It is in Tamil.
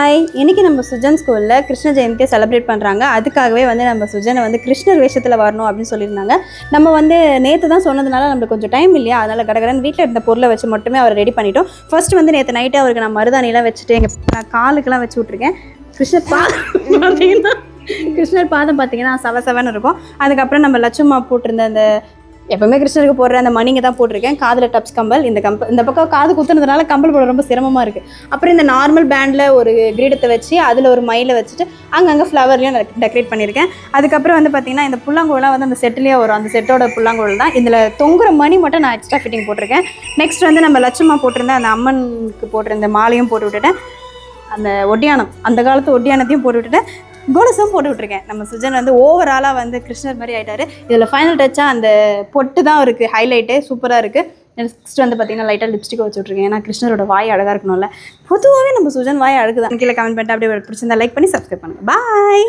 ஹாய், இன்றைக்கி நம்ம சுஜன் ஸ்கூலில் கிருஷ்ண ஜெயந்தியை செலிப்ரேட் பண்ணுறாங்க. அதுக்காகவே வந்து நம்ம சுஜனை வந்து கிருஷ்ணர் வேஷத்தில் வரணும் அப்படின்னு சொல்லியிருந்தாங்க. நம்ம வந்து நேற்று தான் சொன்னதுனால நம்மளுக்கு கொஞ்சம் டைம் இல்லையா, அதனால் கடகடன் வீட்டில் இருந்த பொருளை வச்சு மட்டுமே அவரை ரெடி பண்ணிட்டோம். ஃபர்ஸ்ட் வந்து நேற்று நைட்டே அவருக்கு நான் மருதாணிலாம் வச்சுட்டு எங்கள் காலுக்கெல்லாம் வச்சு விட்ருக்கேன். கிருஷ்ணர் பார்த்தீங்கன்னா கிருஷ்ணர் பாதம் பார்த்தீங்கன்னா சவசவன்னு இருக்கும். அதுக்கப்புறம் நம்ம லட்சுமா போட்டிருந்த அந்த எப்பவுமே கிருஷ்ணருக்கு போடுற அந்த மணிங்க தான் போட்டிருக்கேன். காதில் டப்ஸ் கம்பல், இந்த பக்கம் காது குத்துனதுனால கம்பல் போட ரொம்ப சிரமமாக இருக்குது. அப்புறம் இந்த நார்மல் பேண்டில் ஒரு கிரீடத்தை வச்சு அதில் ஒரு மயிலை வச்சுட்டு அங்கங்கே ஃப்ளவர்லையும் டெக்கரேட் பண்ணியிருக்கேன். அதுக்கப்புறம் வந்து பார்த்திங்கன்னா இந்த புல்லாங்கோலாம் வந்து அந்த செட்டிலேயே வரும், அந்த செட்டோட புல்லாங்கோல் தான். இதில் தொங்குற மணி மட்டும் நான் எக்ஸ்ட்ரா ஃபிட்டிங் போட்டிருக்கேன். நெக்ஸ்ட் வந்து நம்ம லட்சுமா போட்டிருந்தேன், அந்த அம்மனுக்கு போட்டிருந்த மாலையும் போட்டு விட்டுட்டேன். அந்த ஒட்டியானம், அந்த காலத்து ஒட்டியானத்தையும் போட்டு விட்டுட்டேன். கோலஸும் போட்டு விட்ருக்கேன். நம்ம சுஜன் வந்து ஓவராலாக வந்து கிருஷ்ணர் மாதிரி ஆகிட்டாரு. இதில் ஃபைனல் டச்சாக அந்த பொட்டு தான் இருக்குது ஹைலைட்டு, சூப்பராக இருக்குது. நெக்ஸ்ட் வந்து பார்த்திங்கன்னா லைட்டாக லிப்ஸ்டிக் வச்சு விட்ருக்கேன். ஏன்னா கிருஷ்ணரோட வாய் அழகாக இருக்கணும்ல. பொதுவாகவே நம்ம சுஜன் வாய் அழகு தான். கீழே கமெண்ட் பண்ணிட்டு அப்படியே பிடிச்சிருந்தா லைக் பண்ணி சப்ஸ்கிரைப் பண்ணுங்கள். பாய்.